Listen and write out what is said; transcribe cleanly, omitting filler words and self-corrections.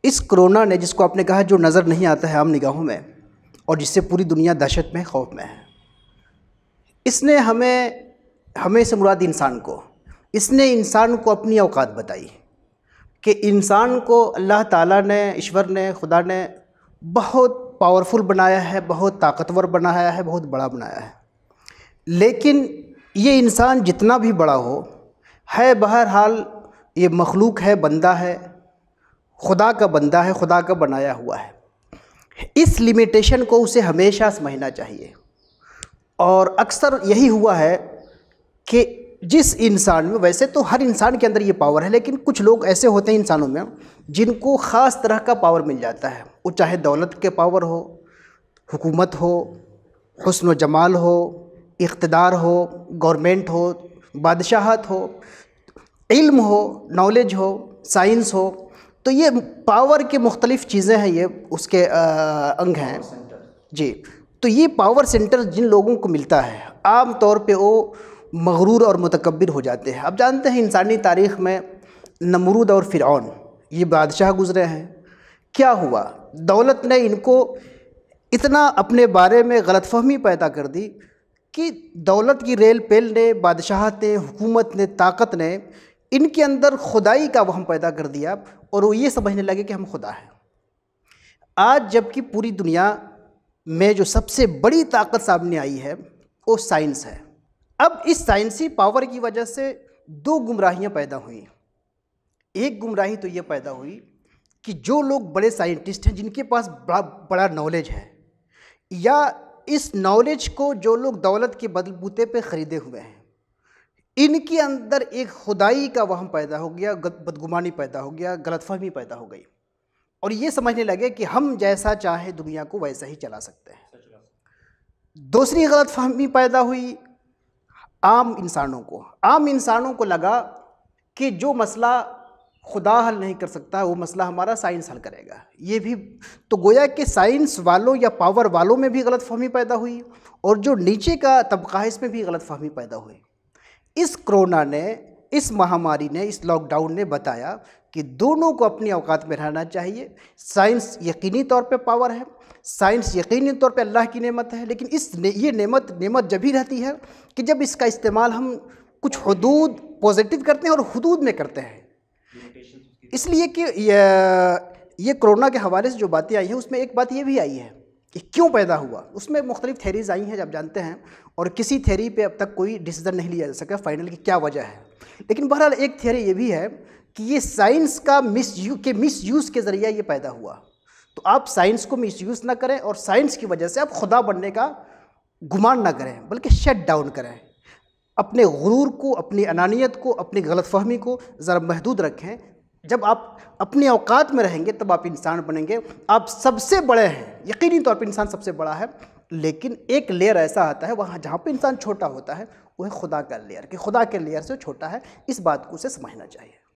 इस कोरोना ने, जिसको आपने कहा जो नज़र नहीं आता है आम निगाहों में और जिससे पूरी दुनिया दहशत में, खौफ में है, इसने हमें से मुराद इंसान को, इसने इंसान को अपनी औकात बताई कि इंसान को अल्लाह ताला ने, ईश्वर ने, खुदा ने बहुत पावरफुल बनाया है, बहुत ताकतवर बनाया है, बहुत बड़ा बनाया है। लेकिन ये इंसान जितना भी बड़ा हो है, बहरहाल ये मखलूक है, बंदा है, खुदा का बंदा है, खुदा का बनाया हुआ है। इस लिमिटेशन को उसे हमेशा समझना चाहिए। और अक्सर यही हुआ है कि जिस इंसान में, वैसे तो हर इंसान के अंदर ये पावर है, लेकिन कुछ लोग ऐसे होते हैं इंसानों में जिनको ख़ास तरह का पावर मिल जाता है। वो चाहे दौलत के पावर हो, हुकूमत हो, हुस्न व जमाल हो, इक़्तिदार हो, गवर्नमेंट हो, बादशाहत हो, इल्म हो, नॉलेज हो, साइंस हो। तो ये पावर के मुख्तलिफ़ चीज़ें हैं, ये उसके अंग हैं जी। तो ये पावर सेंटर जिन लोगों को मिलता है, आम तौर पे वो मगरूर और मुतकब्बिर हो जाते हैं। अब जानते हैं इंसानी तारीख़ में नमरूद और फ़िरऔन, ये बादशाह गुज़रे हैं। क्या हुआ? दौलत ने इनको इतना अपने बारे में गलतफ़हमी पैदा कर दी कि दौलत की रेल पेल ने, बादशाहत ने, हुकूमत ने, ताकत ने इनके अंदर खुदाई का वहम पैदा कर दिया और वो ये समझने लगे कि हम खुदा हैं। आज जबकि पूरी दुनिया में जो सबसे बड़ी ताकत सामने आई है वो साइंस है। अब इस साइंसी पावर की वजह से दो गुमराहियाँ पैदा हुई। एक गुमराही तो ये पैदा हुई कि जो लोग बड़े साइंटिस्ट हैं, जिनके पास बड़ा नॉलेज है, या इस नॉलेज को जो लोग दौलत के बलबूते पे ख़रीदे हुए हैं, इनके अंदर एक खुदाई का वहम पैदा हो गया, बदगुमानी पैदा हो गया, गलतफहमी पैदा हो गई और ये समझने लगे कि हम जैसा चाहे दुनिया को वैसा ही चला सकते हैं। दूसरी गलतफहमी पैदा हुई आम इंसानों को लगा कि जो मसला खुदा हल नहीं कर सकता, वो मसला हमारा साइंस हल करेगा। ये भी तो गोया कि साइंस वालों या पावर वालों में भी गलतफहमी पैदा हुई और जो नीचे का तबका है इसमें भी गलतफहमी पैदा हुई। इस कोरोना ने, इस महामारी ने, इस लॉकडाउन ने बताया कि दोनों को अपनी औकात में रहना चाहिए। साइंस यकीनी तौर पे पावर है, साइंस यकीनी तौर पे अल्लाह की नेमत है, लेकिन ये नेमत जब भी रहती है कि जब इसका इस्तेमाल हम कुछ हुदूद पॉजिटिव करते हैं और हुदूद में करते हैं। इसलिए कि ये कोरोना के हवाले से जो बातें आई हैं उसमें एक बात ये भी आई है कि क्यों पैदा हुआ। उसमें मुख्तलिफ थेरीज़ आई हैं, जब जानते हैं, और किसी थेरी पे अब तक कोई डिसीज़न नहीं लिया जा सका फाइनल कि क्या वजह है। लेकिन बहरहाल एक थेरी ये भी है कि ये साइंस का मिसयूज़ के ज़रिए ये पैदा हुआ। तो आप साइंस को मिसयूज़ ना करें और साइंस की वजह से आप खुदा बनने का गुमान ना करें, बल्कि शट डाउन करें। अपने गुरूर को, अपनी अनानियत को, अपनी गलतफहमी को ज़रा महदूद रखें। जब आप अपनी औकात में रहेंगे तब आप इंसान बनेंगे। आप सबसे बड़े हैं, यकीनी तौर पर इंसान सबसे बड़ा है, लेकिन एक लेयर ऐसा आता है वहाँ जहाँ पे इंसान छोटा होता है, वो है खुदा का लेयर, कि खुदा के लेयर से छोटा है। इस बात को उसे समझना चाहिए।